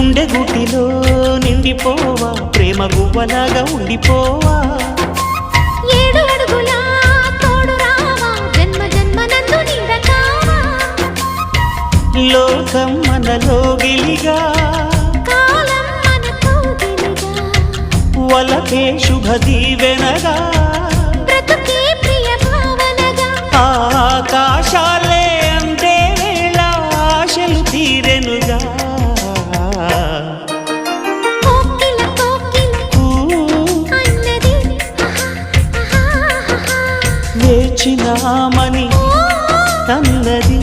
గుండె గుటిలో నిండిపోవా ప్రేమ గువ్వలాగా ఉండిపోవా 7 అడుగుల తోడు రావా జన్మ జన్మనందు నిండకావా లోకం మనలో గిలిగా కాలం మనతో గిలిగా వలకే శుభ దీవెనగా బ్రతుకే ప్రియ భావనగా ఆకాశాలే అందే వేళ ఆశలు తీరెనుగా కోకిల అన్నది వేచినామని అన్నది